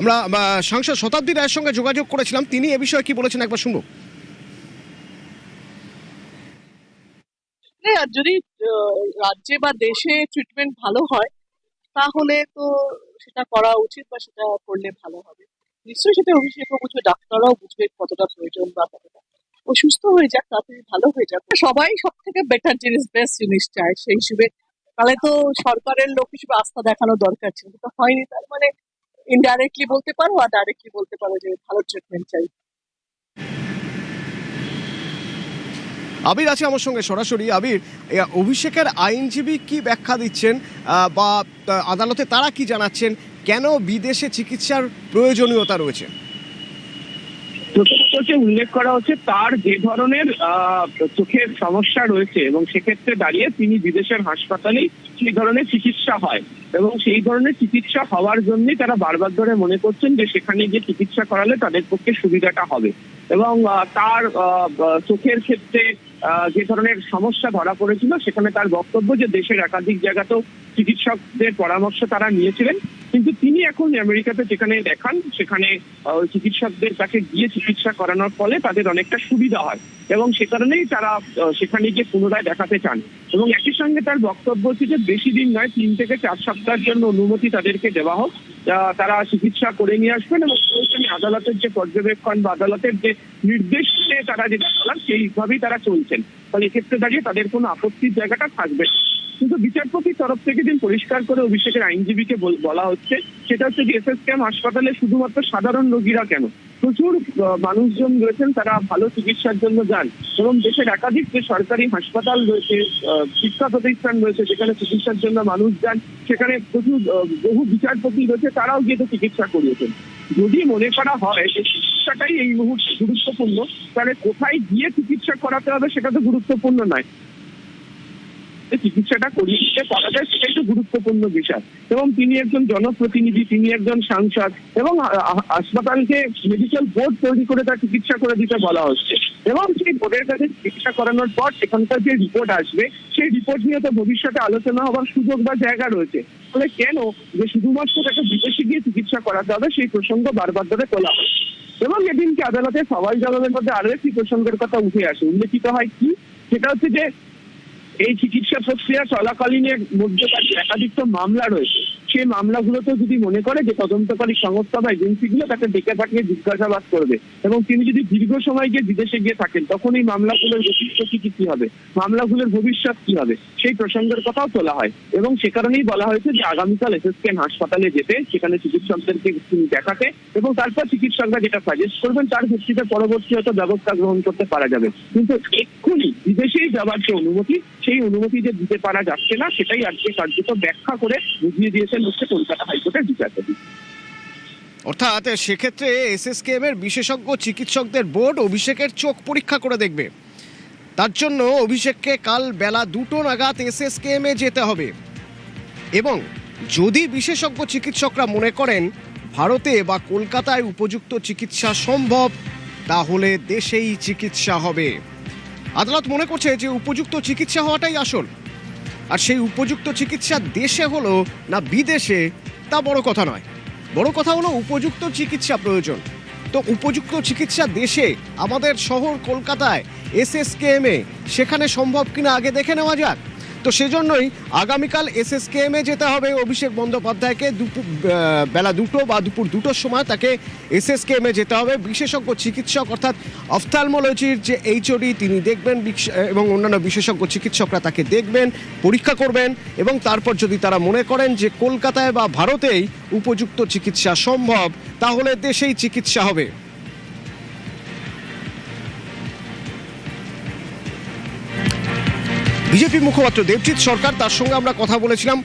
আমরা সাংসদ শতাব্দী রায়ের সঙ্গে যোগাযোগ করেছিলাম, তিনি এ বিষয়ে কি বলেছেন একবার শুনবো। যদি রাজ্যে বা দেশে ট্রিটমেন্ট ভালো হয় তাহলে তো সেটা করা উচিত বা সেটা করলে ভালো হবে। নিশ্চয়ই সেটা অভিষেকও বুঝবে, ডাক্তাররাও বুঝবে কতটা প্রয়োজন বা কতটা। ও সুস্থ হয়ে যাক, তাড়াতাড়ি ভালো হয়ে যাক, সবাই সব থেকে বেটার জিনিস, বেস্ট জিনিস চায়। সেই হিসেবে তাহলে তো সরকারের লোক হিসেবে আস্থা দেখানো দরকার ছিল, তো হয়নি। তার মানে ইনডাইরেক্টলি বলতে পারো আর ডাইরেক্টলি বলতে পারো যে ভালো ট্রিটমেন্ট চাই। আবির আছে আমার সঙ্গে সরাসরি। আবির, অভিষেকের আইনজীবী কি ব্যাখ্যা দিচ্ছেন বা আদালতে তারা কি জানাচ্ছেন, কেন বিদেশে চিকিৎসার প্রয়োজনীয়তা রয়েছে? প্রথমত উল্লেখ করা হচ্ছে তার যে ধরনের চোখের সমস্যা রয়েছে এবং সেক্ষেত্রে দাঁড়িয়ে তিনি বিদেশের হাসপাতালেই সেই ধরনের চিকিৎসা হয় এবং সেই ধরনের চিকিৎসা হওয়ার জন্যই তারা বারবার ধরে মনে করছেন যে সেখানে গিয়ে চিকিৎসা করালে তাদের পক্ষে সুবিধাটা হবে। এবং তার চোখের ক্ষেত্রে যে ধরনের সমস্যা ধরা পড়েছিল সেখানে তার বক্তব্য যে দেশের একাধিক জায়গাতেও চিকিৎসকদের পরামর্শ তারা নিয়েছিলেন, কিন্তু তিনি এখন আমেরিকাতে যেখানে দেখান সেখানে চিকিৎসকদের কাছে গিয়ে চিকিৎসা করানোর ফলে তাদের অনেকটা সুবিধা হয় এবং সে কারণেই তারা সেখানে গিয়ে পুনরায় দেখাতে চান। এবং একই সঙ্গে তার বক্তব্য হচ্ছে যে বেশি দিন নয়, 3 থেকে 4 সপ্তাহের জন্য অনুমতি তাদেরকে দেওয়া হোক, তারা চিকিৎসা করে নিয়ে আসবেন এবং আদালতের যে পর্যবেক্ষণ বা আদালতের যে নির্দেশ তারা যেটা বলার সেইভাবেই তারা চলছেন। ফলে এক্ষেত্রে দাঁড়িয়ে তাদের কোনো আপত্তির জায়গাটা থাকবে। কিন্তু বিচারপতির তরফ থেকে দিন পরিষ্কার করে অভিষেকের আইনজীবীকে বলা হচ্ছে সেটা হচ্ছে যে এসএসকেএম হাসপাতালে শুধুমাত্র সাধারণ রোগীরা কেন, প্রচুর মানুষজন রয়েছেন তারা ভালো চিকিৎসার জন্য যান এবং দেশের একাধিক যে সরকারি হাসপাতাল রয়েছে, শিক্ষা প্রতিষ্ঠান রয়েছে যেখানে চিকিৎসার জন্য মানুষ যান, সেখানে প্রচুর বহু বিচারপতি রয়েছে তারাও গিয়ে তো চিকিৎসা করিয়েছেন। যদি মনে করা হয় যে চিকিৎসাটাই এই মুহূর্তে গুরুত্বপূর্ণ, তাহলে কোথায় গিয়ে চিকিৎসা করাতে হবে সেটা তো গুরুত্বপূর্ণ নয়, চিকিৎসাটা করিয়ে দিতে পারা যায় সেটাই তো গুরুত্বপূর্ণ বিষয়। এবং তিনি একজন জনপ্রতিনিধি, তিনি একজন সাংসদ এবং হাসপাতালকে মেডিকেল বোর্ড তৈরি করে তার চিকিৎসা করে দিতে বলা হচ্ছে এবং সেই বোর্ডের কাছে চিকিৎসা করানোর পর সেখানকার যে রিপোর্ট আসবে সেই রিপোর্ট নিয়ে তো ভবিষ্যতে আলোচনা হওয়ার সুযোগ বা জায়গা রয়েছে। ফলে কেন যে শুধুমাত্র তাকে বিদেশে গিয়ে চিকিৎসা করাতে হবে সেই প্রসঙ্গ বারবার ধরে তোলা হয়। এবং এদিনকে আদালতে সওয়াল জবাবের মধ্যে আরো একটি প্রসঙ্গের কথা উঠে আসে, উল্লেখিত হয় কি, সেটা হচ্ছে যে এই চিকিৎসা প্রক্রিয়া চলাকালীনের মধ্যে তার একাধিক মামলা রয়েছে, সেই মামলাগুলোতে যদি মনে করে যে তদন্তকারী সংস্থা বা এজেন্সিগুলো তাকে ডেকে পাঠিয়ে জিজ্ঞাসাবাদ করবে এবং তিনি যদি দীর্ঘ সময় গিয়ে বিদেশে গিয়ে থাকেন তখন এই মামলাগুলোর গতিবিধি কি হবে, মামলাগুলোর ভবিষ্যৎ কি হবে, সেই প্রসঙ্গের কথাও তোলা হয়। এবং সে কারণেই বলা হয়েছে যে আগামীকাল এসএসকেএম হাসপাতালে যেতে, সেখানে চিকিৎসকদেরকে দেখাতে এবং তারপর চিকিৎসকরা যেটা সাজেস্ট করবেন তার ভিত্তিতে পরবর্তী হয়তো ব্যবস্থা গ্রহণ করতে পারা যাবে। কিন্তু এক্ষুনি বিদেশেই যাওয়ার যে অনুমতি, সেই অনুমতি যে দিতে পারা যাচ্ছে না সেটাই আজকে কার্যত ব্যাখ্যা করে বুঝিয়ে দিয়েছেন হচ্ছে কলকাতা হাইকোর্টের বিচারপতি। অর্থাৎ সেক্ষেত্রে এসএসকেএম এর বিশেষজ্ঞ চিকিৎসকদের বোর্ড অভিষেকের চোখ পরীক্ষা করে দেখবে, তার জন্য অভিষেককে কাল বেলা 2টো নাগাদ এসএসকেএম এ যেতে হবে এবং যদি বিশেষজ্ঞ চিকিৎসকরা মনে করেন ভারতে বা কলকাতায় উপযুক্ত চিকিৎসা সম্ভব তাহলে দেশেই চিকিৎসা হবে। আদালত মনে করছে যে উপযুক্ত চিকিৎসা হওয়াটাই আসল, আর সেই উপযুক্ত চিকিৎসা দেশে হলো না বিদেশে তা বড় কথা নয়, বড় কথা হলো উপযুক্ত চিকিৎসা প্রয়োজন। তো উপযুক্ত চিকিৎসা দেশে আমাদের শহর কলকাতায় এসএসকেএম এ সেখানে সম্ভব কিনা আগে দেখে নেওয়া যাক। তো সেজন্যই আগামীকাল এসএসকেএম এ যেতে হবে অভিষেক বন্দ্যোপাধ্যায়কে, বেলা 2টো বা দুপুর 2টোর সময় তাকে এসএসকেএম এ যেতে হবে। বিশেষজ্ঞ চিকিৎসক অর্থাৎ অফথালমোলজির যে এইচওডি তিনি দেখবেন এবং অন্যান্য বিশেষজ্ঞ চিকিৎসকরা তাকে দেখবেন, পরীক্ষা করবেন এবং তারপর যদি তারা মনে করেন যে কলকাতায় বা ভারতেই উপযুক্ত চিকিৎসা সম্ভব তাহলে দেশেই চিকিৎসা হবে। বিজেপি মুখপাত্র দেবজিৎ সরকার, তার সঙ্গে আমরা কথা বলেছিলাম।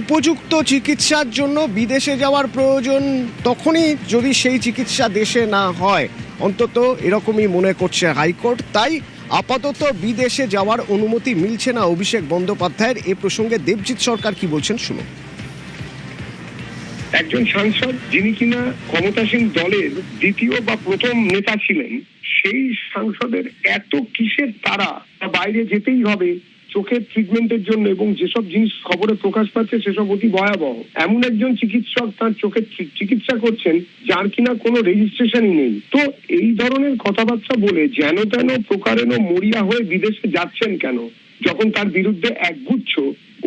উপযুক্ত চিকিৎসার জন্য বিদেশে যাওয়ার প্রয়োজন তখনই যদি সেই চিকিৎসা দেশে না হয়, অন্তত এরকমই মনে করছে হাইকোর্ট। তাই আপাতত বিদেশে যাওয়ার অনুমতি মিলছে না অভিষেক বন্দ্যোপাধ্যায়ের। এ প্রসঙ্গে দেবজিৎ সরকার কি বলছেন শুনুন। একজন সাংসদ যিনি কিনা ক্ষমতাসীন দলের দ্বিতীয় বা প্রথম নেতা ছিলেন, সেই সাংসদের এত কিসের তারা বাইরে যেতেই হবে, চোখের ট্রিটমেন্টের জন্য, এবং যেসব জিনিস খবরে প্রকাশ পাচ্ছে সেসব অতি ভয়াবহ। এমন একজন চিকিৎসক তার চোখের চিকিৎসা করছেন যার কিনা কোনো রেজিস্ট্রেশনই নেই। তো এই ধরনের কথাবার্তা বলে যেন তেন প্রকারেণ মরিয়া হয়ে বিদেশে যাচ্ছেন কেন, যখন তার বিরুদ্ধে একগুচ্ছ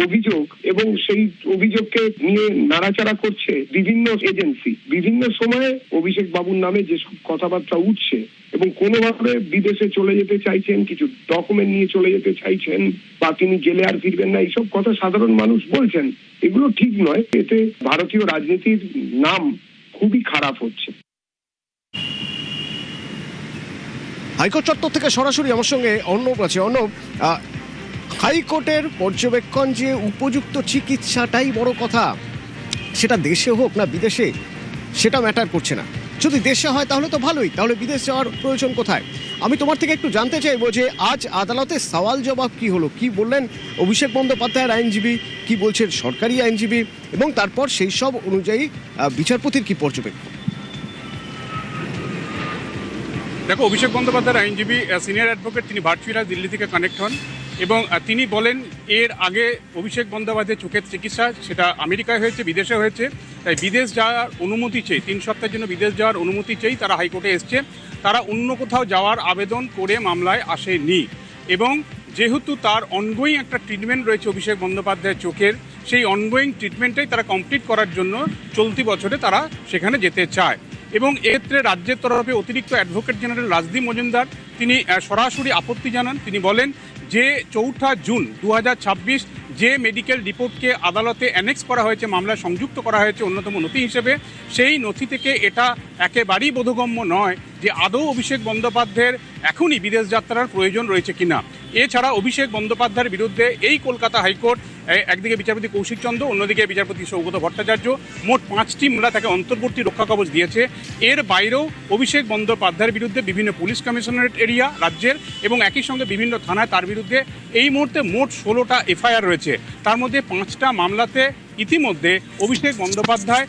অভিযোগ এবং সেই অভিযোগকে নিয়ে নাড়াচাড়া করছে বিভিন্ন এজেন্সি। বিভিন্ন সময়ে অভিষেক বাবুর নামে যেসব কথাবার্তা উঠছে এবং কোনোভাবে বিদেশে চলে যেতে চাইছেন, কিছু ডকুমেন্ট নিয়ে চলে যেতে চাইছেন, বা তিনি গেলে আর ফিরবেন না, এইসব কথা সাধারণ মানুষ বলছেন, এগুলো ঠিক নয়। এতে ভারতীয় রাজনীতির নাম খুবই খারাপ হচ্ছে। হাইকোর্ট চত্বর থেকে সরাসরি আমার সঙ্গে অর্ণব আছে। অর্ণব, হাইকোর্টের পর্যবেক্ষণ যে উপযুক্ত চিকিৎসাটাই বড় কথা, সেটা দেশে হোক না বিদেশে সেটা ম্যাটার করছে না। যদি দেশে হয় তাহলে তো ভালোই, তাহলে বিদেশ যাওয়ার প্রয়োজন কোথায়? আমি তোমার থেকে একটু জানতে চাইবো যে আজ আদালতে সওয়াল জবাব কি হলো, কি বললেন অভিষেক বন্দ্যোপাধ্যায়ের আইনজীবী, কি বলছেন সরকারি আইনজীবী, এবং তারপর সেই সব অনুযায়ী বিচারপতির কি পর্যবেক্ষণ? দেখো, অভিষেক বন্দ্যোপাধ্যায়ের আইনজীবী সিনিয়র অ্যাডভোকেট, তিনি ভার্চুয়ালি দিল্লি থেকে কানেক্ট হন এবং তিনি বলেন এর আগে অভিষেক বন্দ্যোপাধ্যায়ের চোখের চিকিৎসা সেটা আমেরিকায় হয়েছে, বিদেশে হয়েছে, তাই বিদেশ যাওয়ার অনুমতি চেয়ে 3 সপ্তাহের জন্য বিদেশ যাওয়ার অনুমতি চেয়েই তারা হাইকোর্টে এসছে। তারা অন্য কোথাও যাওয়ার আবেদন করে মামলায় আসেনি এবং যেহেতু তার অনগোয়িং একটা ট্রিটমেন্ট রয়েছে অভিষেক বন্দ্যোপাধ্যায়ের চোখের, সেই অনগোয়িং ট্রিটমেন্টটাই তারা কমপ্লিট করার জন্য চলতি বছরে তারা সেখানে যেতে চায়। এবং এক্ষেত্রে রাজ্যের তরফে অতিরিক্ত অ্যাডভোকেট জেনারেল রাজদীপ মজুমদার তিনি সরাসরি আপত্তি জানান। তিনি বলেন যে 4 জুন 2026 যে মেডিকেল রিপোর্টকে আদালতে অ্যানেক্স করা হয়েছে, মামলায় সংযুক্ত করা হয়েছে অন্যতম নথি হিসেবে, সেই নথি থেকে এটা একেবারেই বোধগম্য নয় যে আদৌ অভিষেক বন্দ্যোপাধ্যায়ের এখনই বিদেশ যাত্রার প্রয়োজন রয়েছে কিনা। এছাড়া অভিষেক বন্দ্যোপাধ্যায়ের বিরুদ্ধে এই কলকাতা হাইকোর্ট একদিকে বিচারপতি কৌশিক চন্দ্র, অন্যদিকে বিচারপতি সৌগত ভট্টাচার্য মোট 5টি মামলা তাকে অন্তর্বর্তী রক্ষা কবচ দিয়েছে। এর বাইরেও অভিষেক বন্দ্যোপাধ্যায়ের বিরুদ্ধে বিভিন্ন পুলিশ কমিশনারেট এরিয়া রাজ্যের এবং একই সঙ্গে বিভিন্ন থানায় তার বিরুদ্ধে এই মুহূর্তে মোট 16টা এফআইআর রয়েছে। তার মধ্যে 5টা মামলাতে ইতিমধ্যে অভিষেক বন্দ্যোপাধ্যায়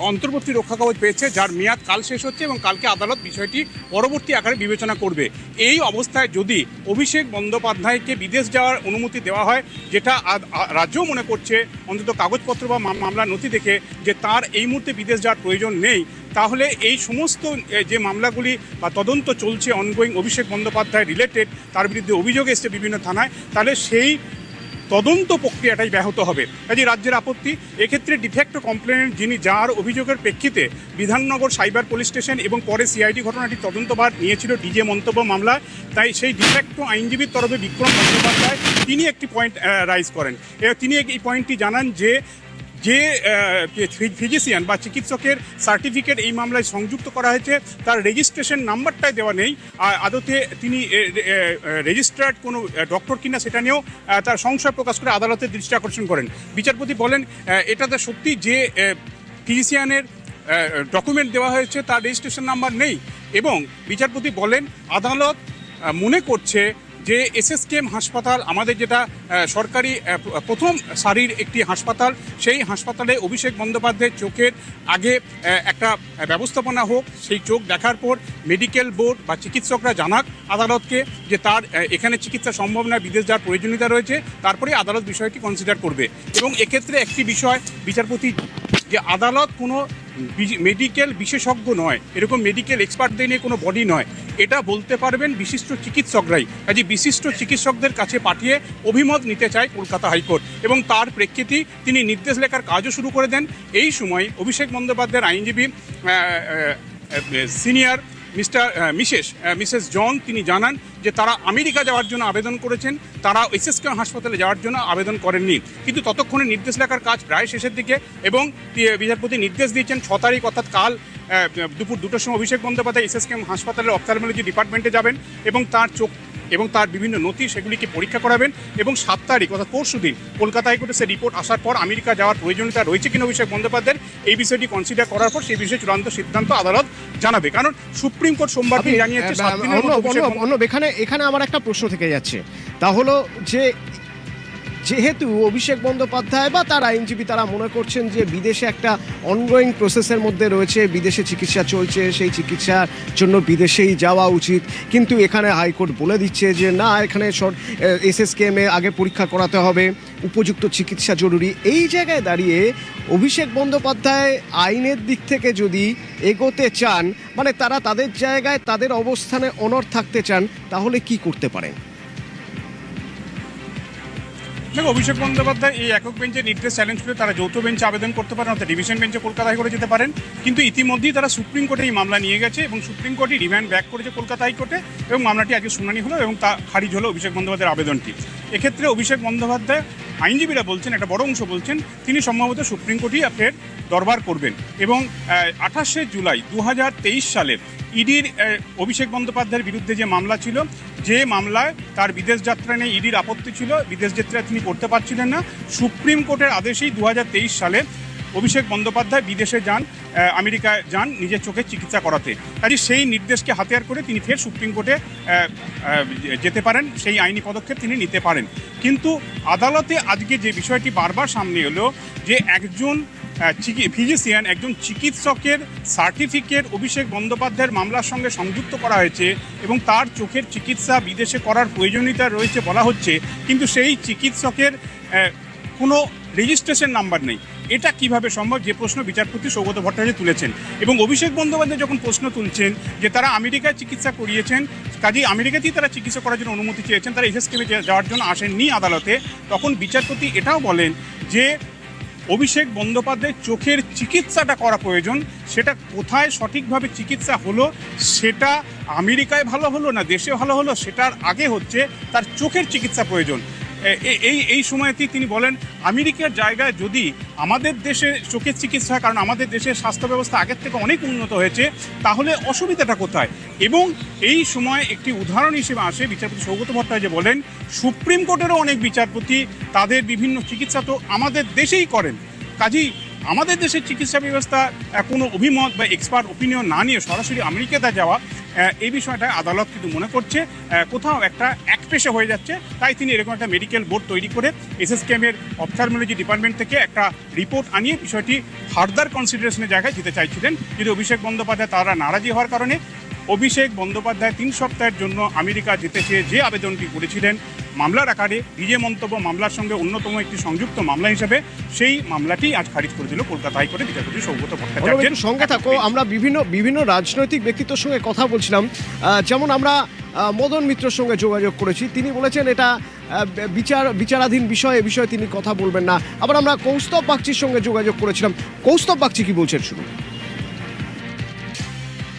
অন্তর্বর্তী রক্ষা কবচ পেয়েছে, যার মেয়াদ কাল শেষ হচ্ছে এবং কালকে আদালত বিষয়টি পরবর্তী আকারে বিবেচনা করবে। এই অবস্থায় যদি অভিষেক বন্দ্যোপাধ্যায়কে বিদেশ যাওয়ার অনুমতি দেওয়া হয়, যেটা রাজ্যও মনে করছে অন্তত কাগজপত্র বা মামলার নথি দেখে যে তার এই মুহূর্তে বিদেশ যাওয়ার প্রয়োজন নেই, তাহলে এই সমস্ত যে মামলাগুলি বা তদন্ত চলছে অনগোয়িং অভিষেক বন্দ্যোপাধ্যায় রিলেটেড, তার বিরুদ্ধে অভিযোগ এসছে বিভিন্ন থানায়, তাহলে সেই তদন্ত প্রক্রিয়াটাই ব্যাহত হবে। কাজে রাজ্যের আপত্তি। এক্ষেত্রে ডিফেক্ট কমপ্লেনেন্ট যিনি, যার অভিযোগের প্রেক্ষিতে বিধাননগর সাইবার পুলিশ স্টেশন এবং পরে সিআইডি ঘটনাটি তদন্তভার নিয়েছিল ডিজে মন্তব্য মামলায়, তাই সেই ডিফেক্ট আইনজীবীর তরফে বিক্রম বন্দ্যোপাধ্যায় তিনি একটি পয়েন্ট রাইজ করেন। তিনি এই পয়েন্টটি জানান যে ফিজিশিয়ান বা চিকিৎসকের সার্টিফিকেট এই মামলায় সংযুক্ত করা হয়েছে, তার রেজিস্ট্রেশন নাম্বারটাই দেওয়া নেই, আদতে তিনি রেজিস্টার্ড কোনো ডক্টর কিনা সেটা নিয়েও তার সংশয় প্রকাশ করে আদালতের দৃষ্টি আকর্ষণ করেন। বিচারপতি বলেন এটাতে সত্যি যে ফিজিশিয়ানের ডকুমেন্ট দেওয়া হয়েছে তার রেজিস্ট্রেশন নাম্বার নেই, এবং বিচারপতি বলেন আদালত মনে করছে যে এসএসকেএম হাসপাতাল আমাদের যেটা সরকারি প্রথম সারির একটি হাসপাতাল, সেই হাসপাতালে অভিষেক বন্দ্যোপাধ্যায়ের চোখের আগে একটা ব্যবস্থাপনা হোক, সেই চোখ দেখার পর মেডিকেল বোর্ড বা চিকিৎসকরা জানাক আদালতকে যে তার এখানে চিকিৎসা সম্ভব না, বিদেশ যাওয়ার প্রয়োজনীয়তা রয়েছে, তারপরে আদালত বিষয়টি কনসিডার করবে। এবং এক্ষেত্রে একটি বিষয় বিচারপতি, যে আদালত কোনো মেডিকেল বিশেষজ্ঞ নয়, এরকম মেডিকেল এক্সপার্টদের নিয়ে কোনো বডি নয়, এটা বলতে পারবেন বিশিষ্ট চিকিৎসকরাই। কাজে বিশিষ্ট চিকিৎসকদের কাছে পাঠিয়ে অভিমত নিতে চায় কলকাতা হাইকোর্ট, এবং তার প্রেক্ষিতেই তিনি নির্দেশ লেখার কাজও শুরু করে দেন। এই সময় অভিষেক বন্দ্যোপাধ্যায়ের আইনজীবী সিনিয়র মিসেস জন তিনি জানান যে তারা আমেরিকা যাওয়ার জন্য আবেদন করেছেন, তারা এসএসকেএম হাসপাতালে যাওয়ার জন্য আবেদন করেননি। কিন্তু ততক্ষণে নির্দেশ লেখার কাজ প্রায় শেষের দিকে, এবং বিচারপতি নির্দেশ দিয়েছেন 6 তারিখ অর্থাৎ কাল দুপুর 2টোর সময় অভিষেক বন্দ্যোপাধ্যায় এসএসকেএম হাসপাতালের অপথ্যালমোলজি ডিপার্টমেন্টে যাবেন এবং তার চোখ এবং তার বিভিন্ন নথি সেগুলিকে পরীক্ষা করাবেন, এবং 7 তারিখ অর্থাৎ পরশুদিন কলকাতা হাইকোর্টে সে রিপোর্ট আসার পর আমেরিকা যাওয়ার প্রয়োজনীয়তা রয়েছে কিনা অভিষেক বন্দ্যোপাধ্যায়ের, এই বিষয়টি কনসিডার করার পর সেই বিষয়ে চূড়ান্ত সিদ্ধান্ত আদালত জানাবে। কারণ সুপ্রিম কোর্ট সোমবার দিন জানিয়েছে 7 দিনের মধ্যে। এখানে আমার একটা প্রশ্ন থেকে যাচ্ছে, তা হলো যে যেহেতু অভিষেক বন্দ্যোপাধ্যায় বা তার আইনজীবী তারা মনে করছেন যে বিদেশে একটা অনগোয়িং প্রসেসের মধ্যে রয়েছে, বিদেশে চিকিৎসা চলছে, সেই চিকিৎসার জন্য বিদেশেই যাওয়া উচিত, কিন্তু এখানে হাইকোর্ট বলে দিচ্ছে যে না, এখানে এসএসকেএমে আগে পরীক্ষা করাতে হবে, উপযুক্ত চিকিৎসা জরুরি। এই জায়গায় দাঁড়িয়ে অভিষেক বন্দ্যোপাধ্যায় আইনের দিক থেকে যদি এগোতে চান, মানে তারা তাদের জায়গায় তাদের অবস্থানে অনড় থাকতে চান, তাহলে কি করতে পারেন? দেখো, অভিষেক বন্দ্যোপাধ্যায় এই একক বেঞ্চের নির্দেশ চ্যালেঞ্জ করে তারা যৌথ বেঞ্চে আবেদন করতে পারেন, অর্থাৎ ডিভিশন বেঞ্চে কলকাতা হাইকোর্টে যেতে পারেন, কিন্তু ইতিমধ্যেই তারা সুপ্রিম কোর্টে এই মামলা নিয়ে গেছে এবং সুপ্রিম কোর্টই রিমান্ড ব্যাক করেছে কলকাতা হাইকোর্টে এবং মামলাটি আজকে শুনানি হলো এবং তা খারিজ হলো অভিষেক বন্দ্যোপাধ্যায়ের আবেদনটি। এক্ষেত্রে অভিষেক বন্দ্যোপাধ্যায় আইনজীবীরা বলছেন, একটা বড় অংশ বলছেন, তিনি সম্ভবত সুপ্রিম কোর্টই আপনার দরবার করবেন এবং 28শে জুলাই 2023 সালে ইডির অভিষেক বন্দ্যোপাধ্যায়ের বিরুদ্ধে যে মামলা ছিল, যে মামলায় তার বিদেশ যাত্রা নিয়ে ইডির আপত্তি ছিল, বিদেশ যাত্রা তিনি করতে পারছিলেন না, সুপ্রিম কোর্টের আদেশেই 2023 সালে অভিষেক বন্দ্যোপাধ্যায় বিদেশে যান, আমেরিকায় যান নিজের চোখে চিকিৎসা করাতে। কাজে সেই নির্দেশকে হাতিয়ার করে তিনি ফের সুপ্রিম কোর্টে যেতে পারেন, সেই আইনি পদক্ষেপ তিনি নিতে পারেন। কিন্তু আদালতে আজকে যে বিষয়টি বারবার সামনে এলো যে একজন ফিজিশিয়ান, একজন চিকিৎসকের সার্টিফিকেট অভিষেক বন্দ্যোপাধ্যায়ের মামলার সঙ্গে সংযুক্ত করা হয়েছে এবং তার চোখের চিকিৎসা বিদেশে করার প্রয়োজনীয়তা রয়েছে বলা হচ্ছে, কিন্তু সেই চিকিৎসকের কোনো রেজিস্ট্রেশন নাম্বার নেই। এটা কিভাবে সম্ভব, যে প্রশ্ন বিচারপতি সৌগত ভট্টাচার্য তুলেছেন। এবং অভিষেক বন্দ্যোপাধ্যায় যখন প্রশ্ন তুলছেন যে তারা আমেরিকায় চিকিৎসা করিয়েছেন, কাজেই আমেরিকাতেই তারা চিকিৎসা করার জন্য অনুমতি চেয়েছেন, তারা এসএসকেএমে যাওয়ার জন্য আসেননি আদালতে, তখন বিচারপতি এটাও বলেন যে অভিষেক বন্দ্যোপাধ্যায়ের চোখের চিকিৎসাটা করা প্রয়োজন, সেটা কোথায় সঠিকভাবে চিকিৎসা হলো, সেটা আমেরিকায় ভালো হলো না দেশে ভালো হলো, সেটার আগে হচ্ছে তার চোখের চিকিৎসা প্রয়োজন। এই সময়তেই তিনি বলেন আমেরিকার জায়গায় যদি আমাদের দেশে চোখের চিকিৎসা হয়, কারণ আমাদের দেশের স্বাস্থ্য ব্যবস্থা আগের থেকে অনেক উন্নত হয়েছে, তাহলে অসুবিধাটা কোথায়? এবং এই সময় একটি উদাহরণ হিসেবে আসে বিচারপতি সৌগত ভট্টাচার্য বলেন সুপ্রিম কোর্টেরও অনেক বিচারপতি তাদের বিভিন্ন চিকিৎসা তো আমাদের দেশেই করেন, কাজেই আমাদের দেশের চিকিৎসা ব্যবস্থা কোনো অভিমত বা এক্সপার্ট ওপিনিয়ন না নিয়ে সরাসরি আমেরিকাতে যাওয়া, এই বিষয়টা আদালত কিন্তু মনে করছে কোথাও একটা একপেশে হয়ে যাচ্ছে। তাই তিনি এরকম একটা মেডিকেল বোর্ড তৈরি করে এসএসকেএমের অপথলমোলজি ডিপার্টমেন্ট থেকে একটা রিপোর্ট আনিয়ে বিষয়টি ফার্দার কনসিডারেশনের জায়গায় যেতে চাইছিলেন, কিন্তু অভিষেক বন্দ্যোপাধ্যায় তারা নারাজি হওয়ার কারণে অভিষেক বন্দ্যোপাধ্যায় 3 সপ্তাহের জন্য আমেরিকা যেতে চেয়ে যে আবেদনটি করেছিলেন মামলার আকারে, নিজে মন্তব্য মামলার সঙ্গে অন্যতম একটি সংযুক্ত মামলা হিসেবে, সেই মামলাটি আজ খারিজ করে দিল কলকাতা হাইকোর্টে বিচারপতি সৌগত ভট্টাচার্যের সঙ্গে থাকো। আমরা বিভিন্ন রাজনৈতিক ব্যক্তিত্বের সঙ্গে কথা বলছিলাম, যেমন আমরা মদন মিত্রর সঙ্গে যোগাযোগ করেছি, তিনি বলেছেন এটা বিচারাধীন বিষয়, এ বিষয়ে তিনি কথা বলবেন না। আবার আমরা কৌস্তব বাগচির সঙ্গে যোগাযোগ করেছিলাম, কৌস্তব বাগচি কি বলছেন শুনুন।